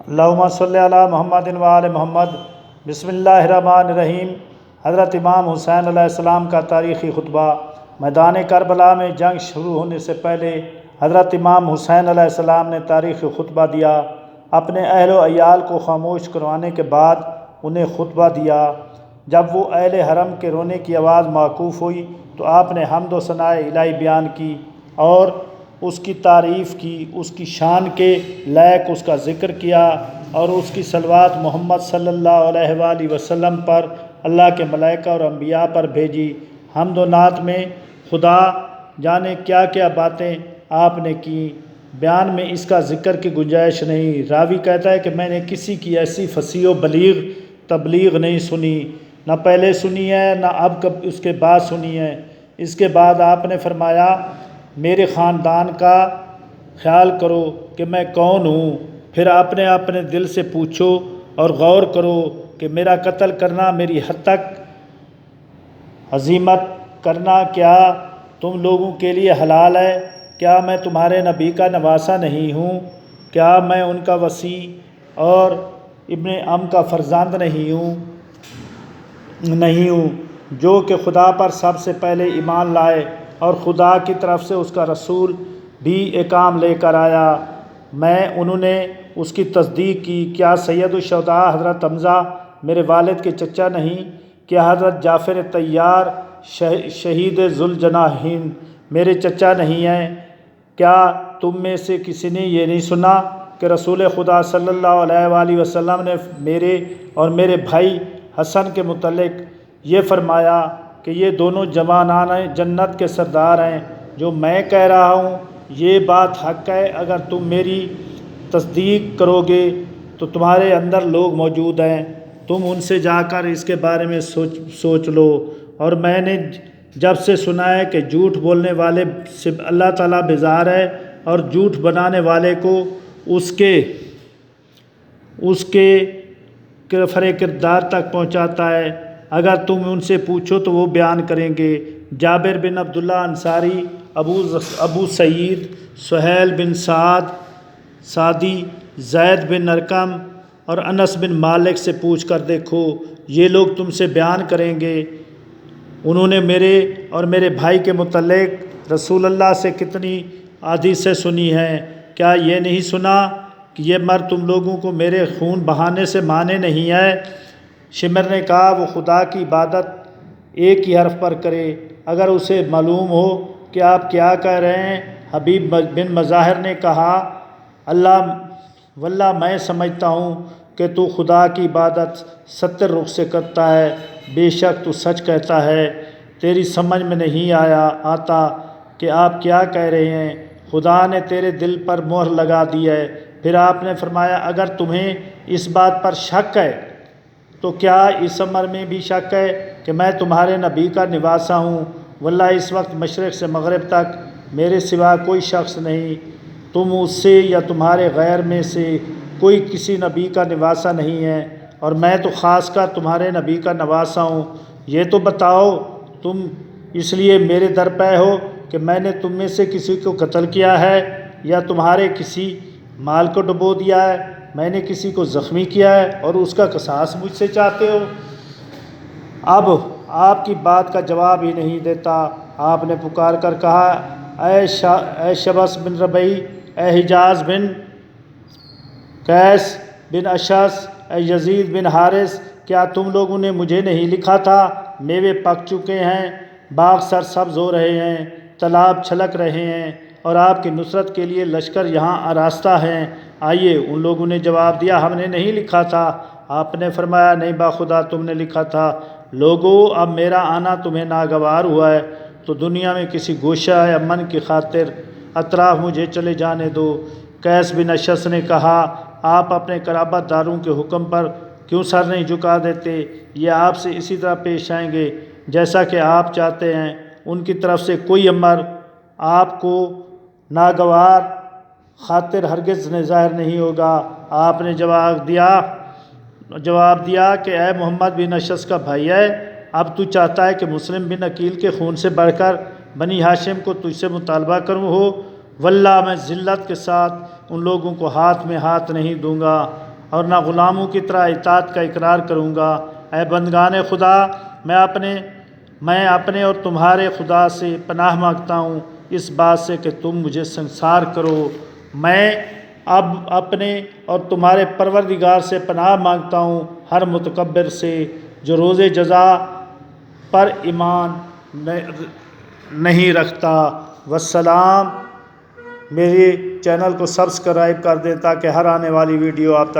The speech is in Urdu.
اللہم صلی علی محمد و آل محمد۔ بسم اللہ الرحمن الرحیم۔ حضرت امام حسین علیہ السلام کا تاریخی خطبہ۔ میدان کربلا میں جنگ شروع ہونے سے پہلے حضرت امام حسین علیہ السلام نے تاریخی خطبہ دیا۔ اپنے اہل و عیال کو خاموش کروانے کے بعد انہیں خطبہ دیا۔ جب وہ اہل حرم کے رونے کی آواز موقوف ہوئی تو آپ نے حمد و ثناء الہی بیان کی اور اس کی تعریف کی، اس کی شان کے لائق اس کا ذکر کیا اور اس کی صلوات محمد صلی اللہ علیہ وآلہ وسلم پر، اللہ کے ملائکہ اور انبیاء پر بھیجی۔ حمد و نعت میں خدا جانے کیا کیا باتیں آپ نے کی، بیان میں اس کا ذکر کی گنجائش نہیں۔ راوی کہتا ہے کہ میں نے کسی کی ایسی فصیح و بلیغ تبلیغ نہیں سنی، نہ پہلے سنی ہے نہ اب کب اس کے بعد سنی ہے۔ اس کے بعد آپ نے فرمایا، میرے خاندان کا خیال کرو کہ میں کون ہوں، پھر اپنے اپنے دل سے پوچھو اور غور کرو کہ میرا قتل کرنا، میری حد تک عزیمت کرنا کیا تم لوگوں کے لیے حلال ہے؟ کیا میں تمہارے نبی کا نواسہ نہیں ہوں؟ کیا میں ان کا وصی اور ابن ام کا فرزند نہیں ہوں جو کہ خدا پر سب سے پہلے ایمان لائے اور خدا کی طرف سے اس کا رسول بھی احکام لے کر آیا، انہوں نے اس کی تصدیق کی۔ کیا سید الشہداء حضرت حمزہ میرے والد کے چچا نہیں؟ کیا حضرت جعفر طیار شہید ذوالجناحین میرے چچا نہیں ہیں؟ کیا تم میں سے کسی نے یہ نہیں سنا کہ رسول خدا صلی اللہ علیہ وآلہ وسلم نے میرے اور میرے بھائی حسن کے متعلق یہ فرمایا کہ یہ دونوں جوانان جنت کے سردار ہیں؟ جو میں کہہ رہا ہوں یہ بات حق ہے۔ اگر تم میری تصدیق کرو گے تو تمہارے اندر لوگ موجود ہیں، تم ان سے جا کر اس کے بارے میں سوچ لو۔ اور میں نے جب سے سنا ہے کہ جھوٹ بولنے والے سے اللہ تعالیٰ بیزار ہے اور جھوٹ بنانے والے کو اس کے کفر کردار تک پہنچاتا ہے۔ اگر تم ان سے پوچھو تو وہ بیان کریں گے۔ جابر بن عبداللہ انصاری، ابو سعید، سہیل بن سعدی، زید بن ارقم اور انس بن مالک سے پوچھ کر دیکھو، یہ لوگ تم سے بیان کریں گے انہوں نے میرے اور میرے بھائی کے متعلق رسول اللہ سے کتنی حدیثیں سنی ہیں۔ کیا یہ نہیں سنا کہ یہ مرد تم لوگوں کو میرے خون بہانے سے مانے نہیں ہے؟ شمر نے کہا، وہ خدا کی عبادت ایک ہی حرف پر کرے، اگر اسے معلوم ہو کہ آپ کیا کہہ رہے ہیں۔ حبیب بن مظاہر نے کہا، واللہ میں سمجھتا ہوں کہ تو خدا کی عبادت 70 رخ سے کرتا ہے، بے شک تو سچ کہتا ہے۔ تیری سمجھ میں نہیں آتا کہ آپ کیا کہہ رہے ہیں، خدا نے تیرے دل پر مہر لگا دی ہے۔ پھر آپ نے فرمایا، اگر تمہیں اس بات پر شک ہے تو کیا اس امر میں بھی شک ہے کہ میں تمہارے نبی کا نواسہ ہوں؟ واللہ اس وقت مشرق سے مغرب تک میرے سوا کوئی شخص نہیں، تم اس سے یا تمہارے غیر میں سے کوئی کسی نبی کا نواسہ نہیں ہے، اور میں تو خاص کر تمہارے نبی کا نواسہ ہوں۔ یہ تو بتاؤ، تم اس لیے میرے در پہ ہو کہ میں نے تم میں سے کسی کو قتل کیا ہے یا تمہارے کسی مال کو ڈبو دیا ہے؟ میں نے کسی کو زخمی کیا ہے اور اس کا قصاص مجھ سے چاہتے ہو؟ اب آپ کی بات کا جواب ہی نہیں دیتا۔ آپ نے پکار کر کہا، اے شبس بن ربیع، اے حجاز بن قیس بن اشعث، اے یزید بن حارث، کیا تم لوگوں نے مجھے نہیں لکھا تھا؟ میوے پک چکے ہیں، باغ سرسبز ہو رہے ہیں، تالاب چھلک رہے ہیں اور آپ کی نصرت کے لیے لشکر یہاں آراستہ ہیں، آئیے۔ ان لوگوں نے جواب دیا، ہم نے نہیں لکھا تھا۔ آپ نے فرمایا، نہیں باخدا تم نے لکھا تھا۔ لوگو، اب میرا آنا تمہیں ناگوار ہوا ہے تو دنیا میں کسی گوشہ امن کی خاطر اطراف مجھے چلے جانے دو۔ قیس بن اشعث نے کہا، آپ اپنے قرابت داروں کے حکم پر کیوں سر نہیں جھکا دیتے؟ یہ آپ سے اسی طرح پیش آئیں گے جیسا کہ آپ چاہتے ہیں۔ ان کی طرف سے کوئی امر آپ کو ناگوار خاطر ہرگز ظاہر نہیں ہوگا۔ آپ نے جواب دیا کہ اے محمد بن اشعث کا بھائی ہے، اب تو چاہتا ہے کہ مسلم بن عقیل کے خون سے بڑھ کر بنی ہاشم کو تجھ سے مطالبہ کروں ہو؟ واللہ میں ذلت کے ساتھ ان لوگوں کو ہاتھ میں ہاتھ نہیں دوں گا۔ اور نہ غلاموں کی طرح اطاعت کا اقرار کروں گا۔ اے بندگان خدا، میں اپنے اور تمہارے خدا سے پناہ مانگتا ہوں اس بات سے کہ تم مجھے سنگسار کرو۔ میں اب اپنے اور تمہارے پروردگار سے پناہ مانگتا ہوں ہر متکبر سے جو روز جزا پر ایمان نہیں رکھتا۔ والسلام۔ میرے چینل کو سبسکرائب کر دیں تاکہ ہر آنے والی ویڈیو آپ تک